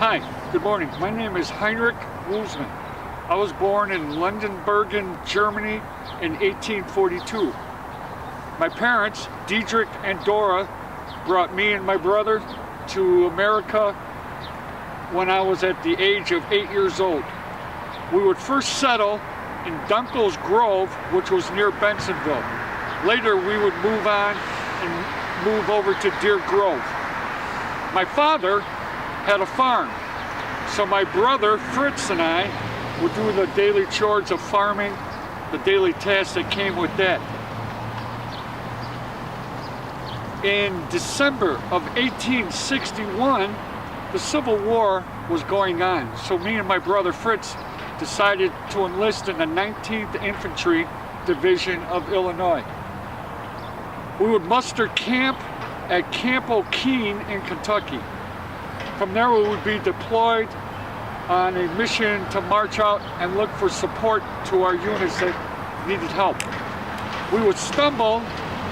Hi, good morning. My name is Heinrich Wesemann. I was born in Lundenbergen, Germany in 1842. My parents, Diedrich and Dora, brought me and my brother to America when I was at the age of 8 years old. We would first settle in Dunkel's Grove, which was near Bensonville. Later we would move on and move over to Deer Grove. My father had a farm, so my brother Fritz and I would do the daily chores of farming, the daily tasks that came with that. In December of 1861, the Civil War was going on, so me and my brother Fritz decided to enlist in the 19th Infantry Division of Illinois. We would muster camp at Camp O'Keene in Kentucky. From there we would be deployed on a mission to march out and look for support to our units that needed help. We would stumble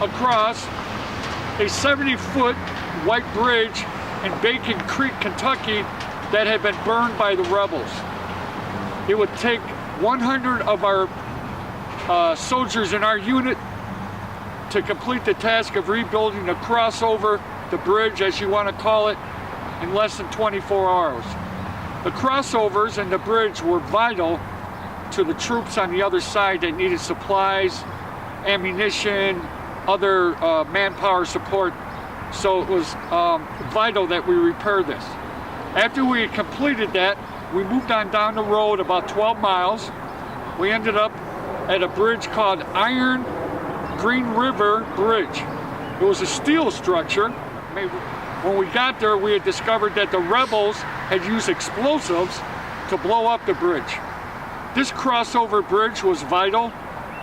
across a 70-foot white bridge in Bacon Creek, Kentucky that had been burned by the rebels. It would take 100 of our soldiers in our unit to complete the task of rebuilding the crossover, the bridge as you want to call it, in less than 24 hours. The crossovers and the bridge were vital to the troops on the other side that needed supplies, ammunition, other manpower support, so it was vital that we repair this. After we had completed that, we moved on down the road about 12 miles. We ended up at a bridge called Iron Green River Bridge. It was a steel structure. When we got there, we had discovered that the rebels had used explosives to blow up the bridge. This crossover bridge was vital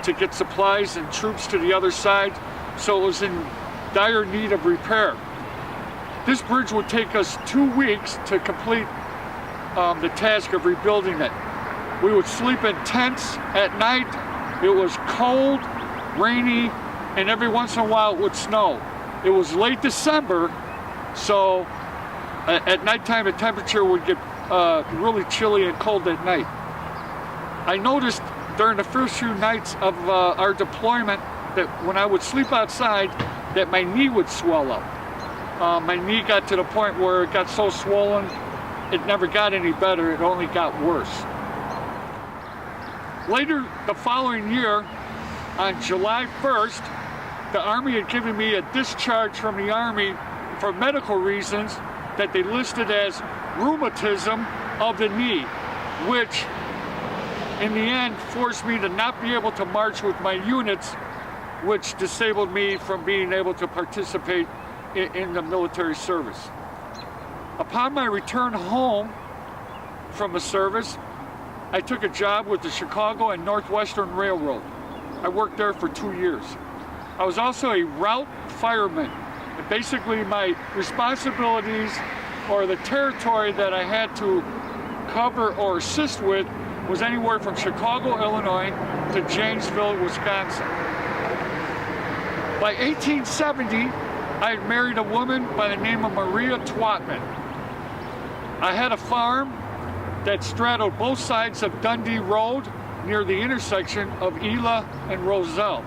to get supplies and troops to the other side, so it was in dire need of repair. This bridge would take us 2 weeks to complete the task of rebuilding it. We would sleep in tents at night. It was cold, rainy, and every once in a while it would snow. It was late December, so at nighttime the temperature would get really chilly and cold at night. I noticed during the first few nights of our deployment that when I would sleep outside that my knee would swell up. My knee got to the point where it got so swollen it never got any better, it only got worse. Later the following year, on July 1st, the Army had given me a discharge from the Army for medical reasons that they listed as rheumatism of the knee, which in the end forced me to not be able to march with my units, which disabled me from being able to participate in the military service. Upon my return home from the service, I took a job with the Chicago and Northwestern Railroad. I worked there for 2 years. I was also a route fireman. And basically my responsibilities or the territory that I had to cover or assist with was anywhere from Chicago, Illinois to Janesville, Wisconsin. By 1870, I had married a woman by the name of Maria Twatman. I had a farm that straddled both sides of Dundee Road near the intersection of Ela and Roselle.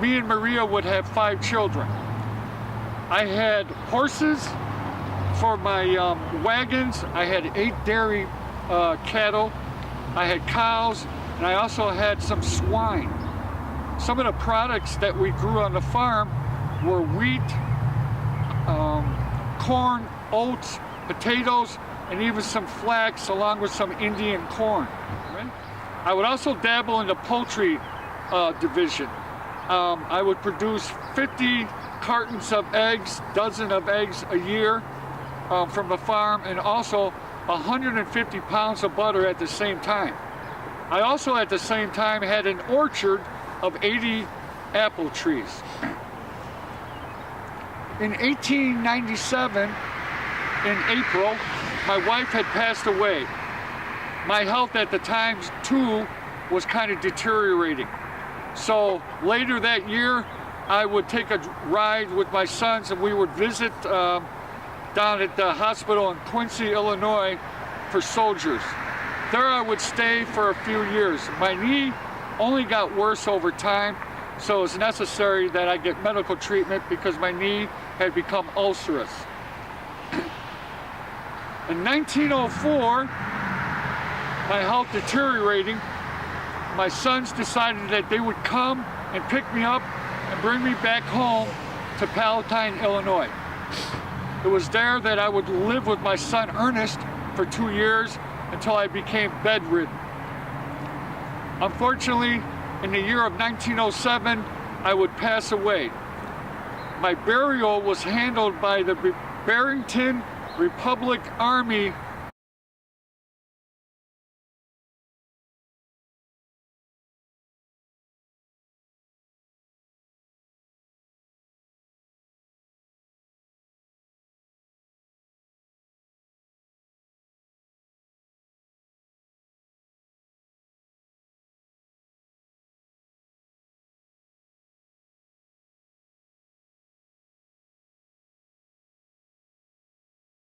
Me and Maria would have 5 children. I had horses for my wagons. I had 8 dairy cattle. I had cows, and I also had some swine. Some of the products that we grew on the farm were wheat, corn, oats, potatoes, and even some flax along with some Indian corn. Right? I would also dabble in the poultry division. I would produce 50 cartons of eggs, dozen of eggs a year from the farm, and also 150 pounds of butter at the same time. I also at the same time had an orchard of 80 apple trees. In 1897, in April, my wife had passed away. My health at the time too was kind of deteriorating. So later that year, I would take a ride with my sons and we would visit down at the hospital in Quincy, Illinois for soldiers. There I would stay for a few years. My knee only got worse over time, so it's necessary that I get medical treatment because my knee had become ulcerous. In 1904, my health deteriorating, my sons decided that they would come and pick me up and bring me back home to Palatine, Illinois. It was there that I would live with my son Ernest for 2 years until I became bedridden. Unfortunately, in the year of 1907, I would pass away. My burial was handled by the Barrington Republic Army